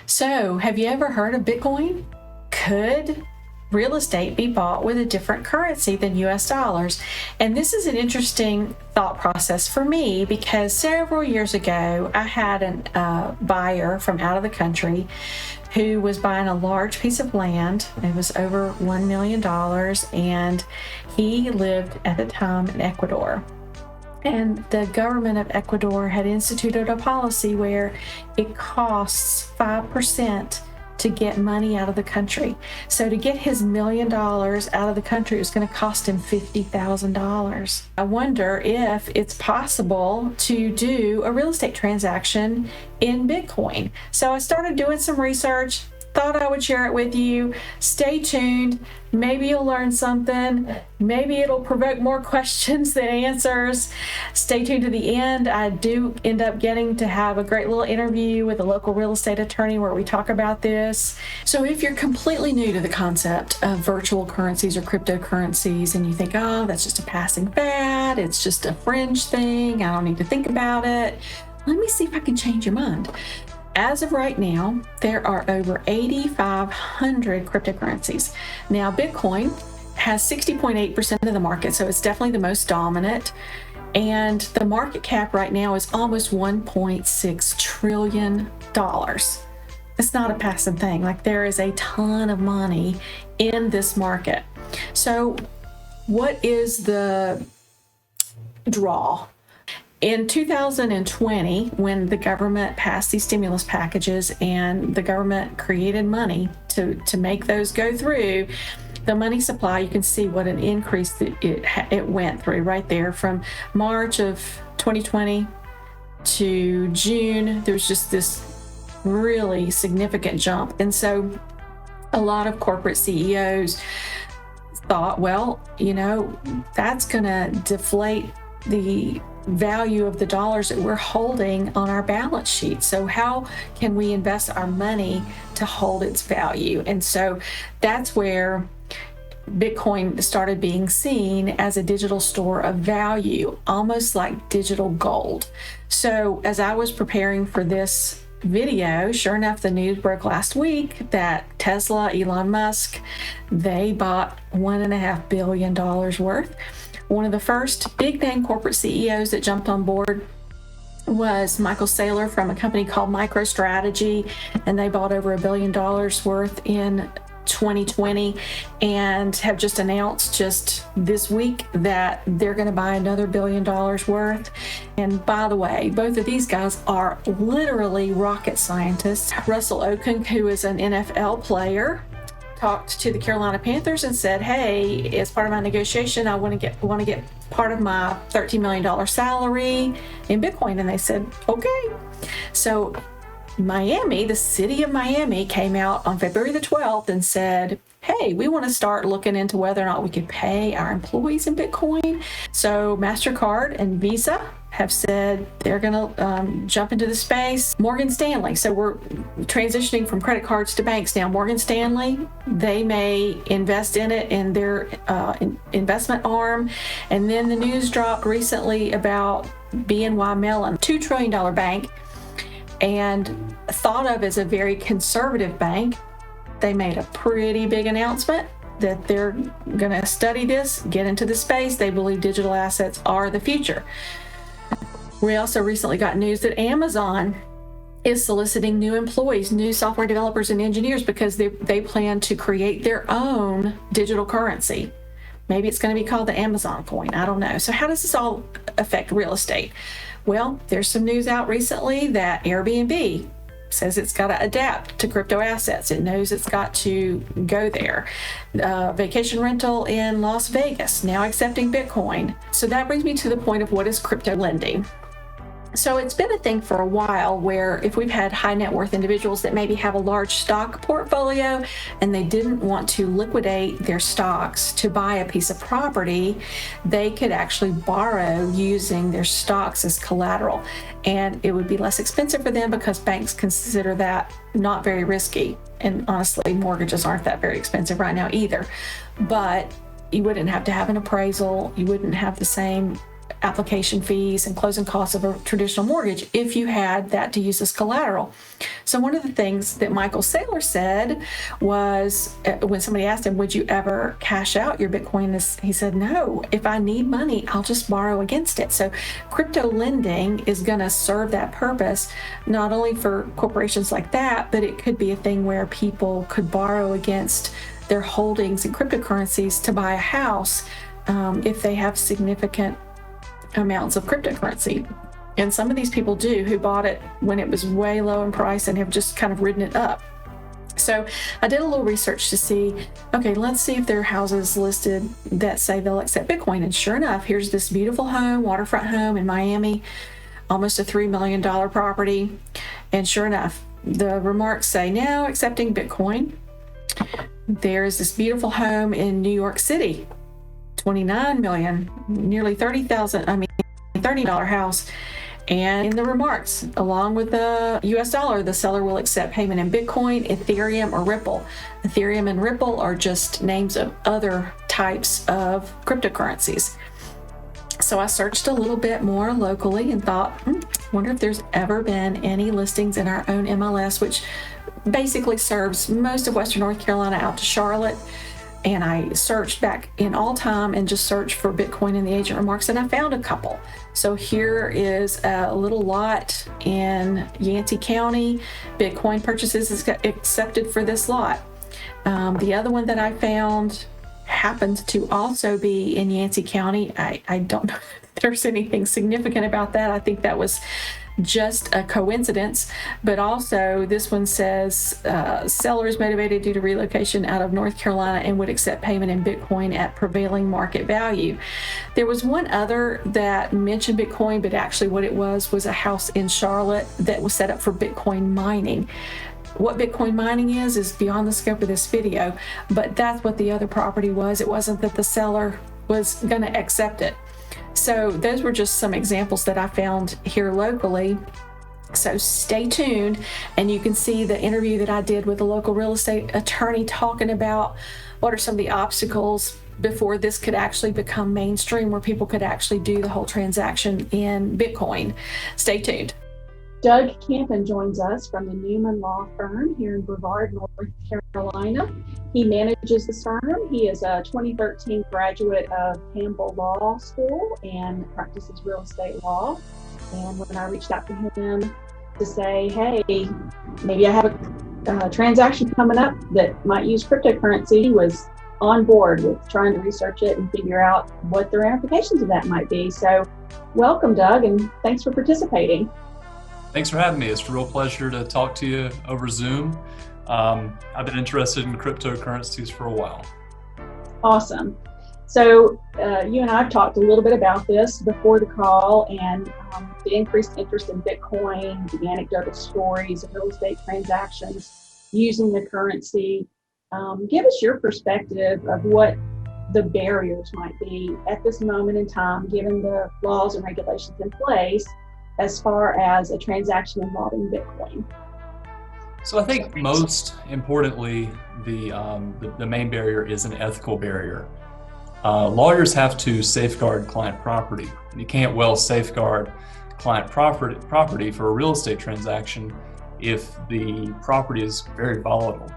So, have you ever heard of Bitcoin? Could real estate be bought with a different currency than US dollars? And this is an interesting thought process for me because several years ago, I had a buyer from out of the country who was buying a large piece of land. It was over $1 million, and he lived at the time in Ecuador. And the government of Ecuador had instituted a policy where it costs 5% to get money out of the country. So to get his $1 million out of the country, it was going to cost him $50,000. I wonder if it's possible to do a real estate transaction in Bitcoin. So I started doing some research, thought I would share it with you. Stay tuned. Maybe you'll learn something. Maybe it'll provoke more questions than answers. Stay tuned to the end. I do end up getting to have a great little interview with a local real estate attorney where we talk about this. So if you're completely new to the concept of virtual currencies or cryptocurrencies and you think, oh, that's just a passing fad, it's just a fringe thing, I don't need to think about it, let me see if I can change your mind. As of right now, there are over 8,500 cryptocurrencies. Now, Bitcoin has 60.8% of the market, so it's definitely the most dominant. And the market cap right now is almost $1.6 trillion. It's not a passing thing. Like, there is a ton of money in this market. So what is the draw? In 2020, when the government passed these stimulus packages and the government created money to make those go through, the money supply, you can see what an increase that it went through right there. From March of 2020 to June, there was just this really significant jump. And so a lot of corporate CEOs thought, well, that's going to deflate the value of the dollars that we're holding on our balance sheet. So how can we invest our money to hold its value? And so that's where Bitcoin started being seen as a digital store of value, almost like digital gold. So as I was preparing for this video, sure enough, the news broke last week that Tesla, Elon Musk, they bought $1.5 billion worth. One of the first big name corporate CEOs that jumped on board was Michael Saylor from a company called MicroStrategy, and they bought over $1 billion worth in 2020 and have just announced just this week that they're going to buy another $1 billion worth. And by the way, both of these guys are literally rocket scientists. Russell Okung, who is an NFL player, talked to the Carolina Panthers and said, hey, as part of my negotiation, I want to get part of my $13 million salary in Bitcoin. And they said, okay. So Miami, the city of Miami, came out on February the 12th and said, hey, we want to start looking into whether or not we could pay our employees in Bitcoin. So MasterCard and Visa have said they're going to jump into the space. Morgan Stanley, so we're transitioning from credit cards to banks now. Morgan Stanley, they may invest in it in their investment arm. And then the news dropped recently about BNY Mellon, $2 trillion bank, and thought of as a very conservative bank. They made a pretty big announcement that they're going to study this, get into the space. They believe digital assets are the future. We also recently got news that Amazon is soliciting new employees, new software developers and engineers, because they plan to create their own digital currency. Maybe it's going to be called the Amazon coin. I don't know. So how does this all affect real estate? Well, there's some news out recently that Airbnb says it's got to adapt to crypto assets. It knows it's got to go there. Vacation rental in Las Vegas, now accepting Bitcoin. So that brings me to the point of what is crypto lending. So it's been a thing for a while where if we've had high net worth individuals that maybe have a large stock portfolio and they didn't want to liquidate their stocks to buy a piece of property, they could actually borrow using their stocks as collateral. And it would be less expensive for them because banks consider that not very risky. And honestly, mortgages aren't that very expensive right now either. But you wouldn't have to have an appraisal. You wouldn't have the same application fees and closing costs of a traditional mortgage if you had that to use as collateral. So one of the things that Michael Saylor said was, when somebody asked him, would you ever cash out your Bitcoin? He said, no, if I need money, I'll just borrow against it. So crypto lending is going to serve that purpose, not only for corporations like that, but it could be a thing where people could borrow against their holdings in cryptocurrencies to buy a house if they have significant amounts of cryptocurrency. And some of these people do, who bought it when it was way low in price and have just kind of ridden it up. So I did a little research to see, okay, let's see if there are houses listed that say they'll accept Bitcoin. And sure enough, here's this beautiful home, waterfront home in Miami, almost a $3 million property. And sure enough, the remarks say now accepting Bitcoin. There's this beautiful home in New York City, 29 million, nearly $30 house. And in the remarks, along with the US dollar, the seller will accept payment in Bitcoin, Ethereum, or Ripple. Ethereum and Ripple are just names of other types of cryptocurrencies. So I searched a little bit more locally and thought, wonder if there's ever been any listings in our own MLS, which basically serves most of Western North Carolina out to Charlotte. And I searched back in all time and just searched for Bitcoin in the agent remarks, and I found a couple. So here is a little lot in Yancey County. Bitcoin purchases is accepted for this lot. The other one that I found happens to also be in Yancey County. I don't know if there's anything significant about that. I think that was just a coincidence, but also this one says seller is motivated due to relocation out of North Carolina and would accept payment in Bitcoin at prevailing market value. There was one other that mentioned Bitcoin, but actually what it was a house in Charlotte that was set up for Bitcoin mining. What Bitcoin mining is beyond the scope of this video, but that's what the other property was. It wasn't that the seller was going to accept it. So those were just some examples that I found here locally. So stay tuned, and you can see the interview that I did with a local real estate attorney talking about what are some of the obstacles before this could actually become mainstream, where people could actually do the whole transaction in Bitcoin. Stay tuned. Doug Campen joins us from the Neumann Law Firm here in Brevard, North Carolina. He manages the firm. He is a 2013 graduate of Campbell Law School and practices real estate law. And when I reached out to him to say, hey, maybe I have a transaction coming up that might use cryptocurrency, he was on board with trying to research it and figure out what the ramifications of that might be. So welcome, Doug, and thanks for participating. Thanks for having me. It's a real pleasure to talk to you over Zoom. I've been interested in cryptocurrencies for a while. Awesome. So you and I have talked a little bit about this before the call, and the increased interest in Bitcoin, the anecdotal stories of real estate transactions using the currency. Give us your perspective of what the barriers might be at this moment in time, given the laws and regulations in place, as far as a transaction involving Bitcoin. So I think most importantly, the main barrier is an ethical barrier. Lawyers have to safeguard client property. You can't well safeguard client property for a real estate transaction if the property is very volatile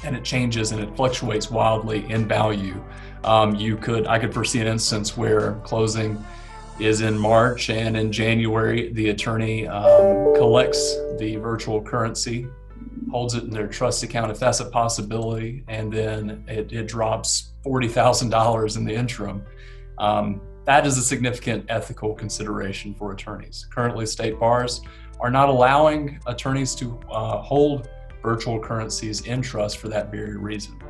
and it changes and it fluctuates wildly in value. I could foresee an instance where closing is in March, and in January, the attorney collects the virtual currency, holds it in their trust account if that's a possibility, and then it drops $40,000 in the interim. That is a significant ethical consideration for attorneys. Currently, state bars are not allowing attorneys to hold virtual currencies in trust for that very reason.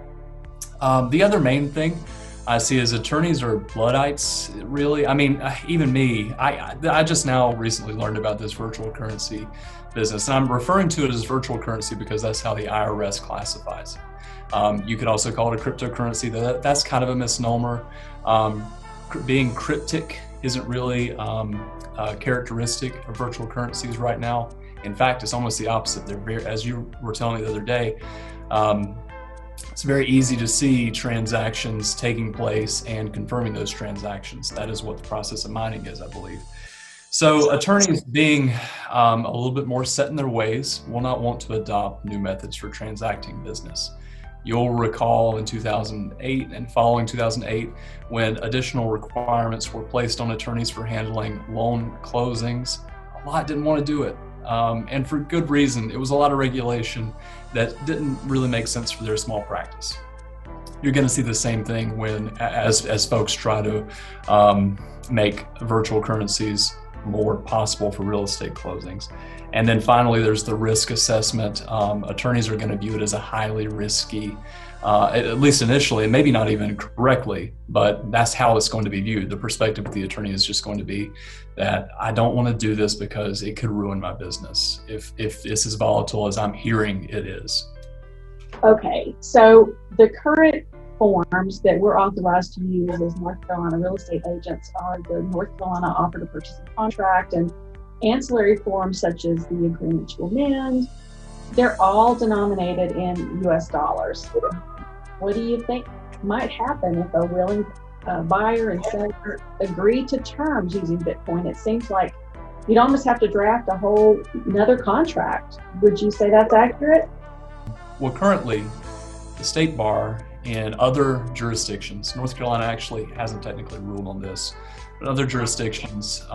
The other main thing I see as attorneys are Luddites, really. I mean, even me, I just now recently learned about this virtual currency business, and I'm referring to it as virtual currency because that's how the IRS classifies it. You could also call it a cryptocurrency. That's kind of a misnomer. Being cryptic isn't really a characteristic of virtual currencies right now. In fact, it's almost the opposite. They're very, as you were telling me the other day, it's very easy to see transactions taking place and confirming those transactions. That is what the process of mining is, I believe. So attorneys, being a little bit more set in their ways, will not want to adopt new methods for transacting business. You'll recall in 2008 and following 2008, when additional requirements were placed on attorneys for handling loan closings, a lot didn't want to do it. And for good reason. It was a lot of regulation that didn't really make sense for their small practice. You're going to see the same thing as folks try to make virtual currencies more possible for real estate closings. And then finally, there's the risk assessment. Attorneys are going to view it as a highly risky, at least initially, and maybe not even correctly, but that's how it's going to be viewed. The perspective of the attorney is just going to be that I don't want to do this because it could ruin my business if this is volatile as I'm hearing it is. Okay, so the current forms that we're authorized to use as North Carolina real estate agents are the North Carolina offer to purchase and contract and ancillary forms such as the agreement to amend. They're all denominated in US dollars. What do you think might happen if a willing buyer and seller agree to terms using Bitcoin? It seems like you'd almost have to draft a whole another contract. Would you say that's accurate? Well, currently, the state bar in other jurisdictions, North Carolina actually hasn't technically ruled on this, but other jurisdictions,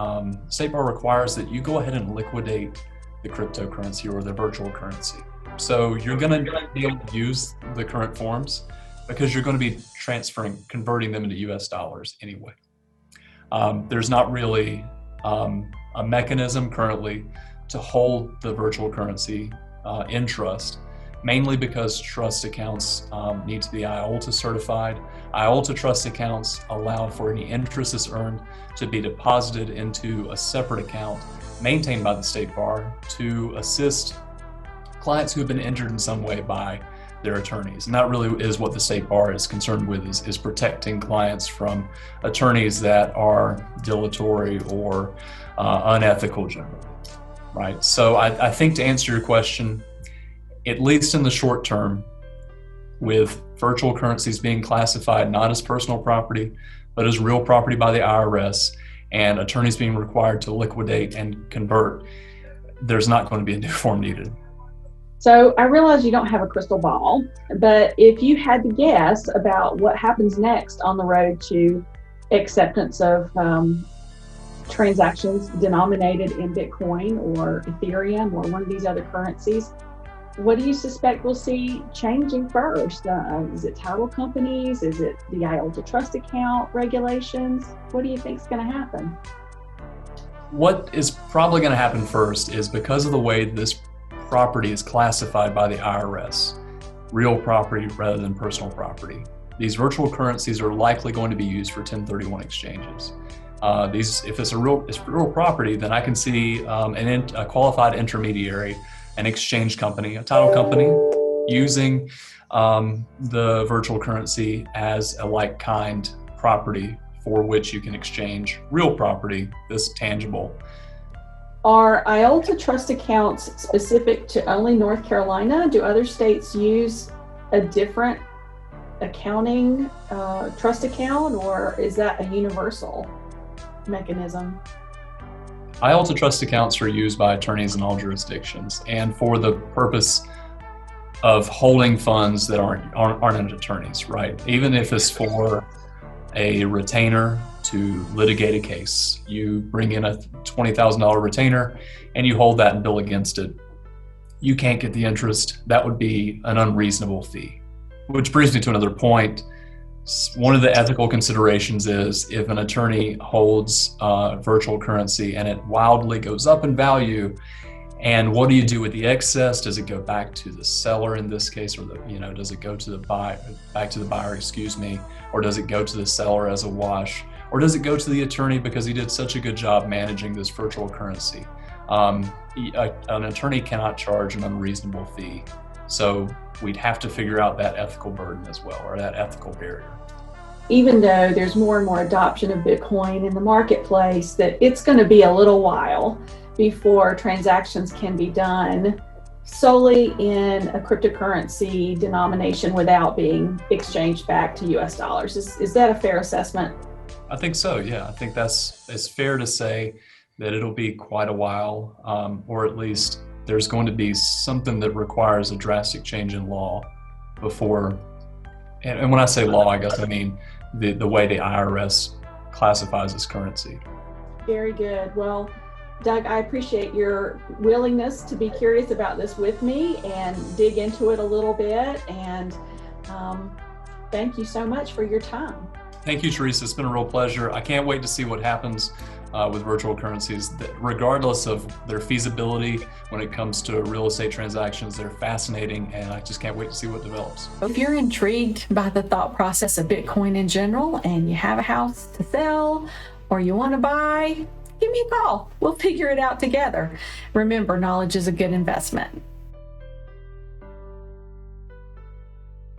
state bar requires that you go ahead and liquidate the cryptocurrency or the virtual currency. So you're going to be able to use the current forms because you're going to be converting them into US dollars anyway. There's not really a mechanism currently to hold the virtual currency in trust, mainly because trust accounts need to be IOLTA certified. IOLTA trust accounts allow for any interest that's earned to be deposited into a separate account maintained by the state bar to assist clients who have been injured in some way by their attorneys. And that really is what the state bar is concerned with, is protecting clients from attorneys that are dilatory or unethical generally, right? So I think to answer your question, at least in the short term, with virtual currencies being classified not as personal property, but as real property by the IRS, and attorneys being required to liquidate and convert, there's not going to be a new form needed. So I realize you don't have a crystal ball, but if you had to guess about what happens next on the road to acceptance of transactions denominated in Bitcoin or Ethereum or one of these other currencies, what do you suspect we'll see changing first? Is it title companies? Is it the IOLTA trust account regulations? What do you think is going to happen? What is probably going to happen first is, because of the way this property is classified by the IRS, real property rather than personal property, these virtual currencies are likely going to be used for 1031 exchanges. If it's real property, then I can see a qualified intermediary, an exchange company, a title company, using the virtual currency as a like-kind property for which you can exchange real property, this tangible. Are IOLTA trust accounts specific to only North Carolina? Do other states use a different accounting trust account, or is that a universal mechanism? IOLTA trust accounts are used by attorneys in all jurisdictions, and for the purpose of holding funds that aren't attorneys, right? Even if it's for a retainer to litigate a case, you bring in a $20,000 retainer and you hold that and bill against it. You can't get the interest. That would be an unreasonable fee. Which brings me to another point. One of the ethical considerations is if an attorney holds virtual currency and it wildly goes up in value, and what do you do with the excess? Does it go back to the seller in this case, or does it go to the buyer, or does it go to the seller as a wash, or does it go to the attorney because he did such a good job managing this virtual currency? An attorney cannot charge an unreasonable fee, so we'd have to figure out that ethical burden as well, or that ethical barrier. Even though there's more and more adoption of Bitcoin in the marketplace, that it's going to be a little while before transactions can be done solely in a cryptocurrency denomination without being exchanged back to US dollars. Is that a fair assessment? I think so, yeah. I think it's fair to say that it'll be quite a while, or at least there's going to be something that requires a drastic change in law before, and when I say law, I guess I mean the way the IRS classifies as currency. Very good. Well, Doug, I appreciate your willingness to be curious about this with me and dig into it a little bit. And thank you so much for your time. Thank you, Teresa. It's been a real pleasure. I can't wait to see what happens with virtual currencies. Regardless of their feasibility when it comes to real estate transactions, they're fascinating, and I just can't wait to see what develops. If you're intrigued by the thought process of Bitcoin in general and you have a house to sell or you want to buy, give me a call. We'll figure it out together. Remember, knowledge is a good investment.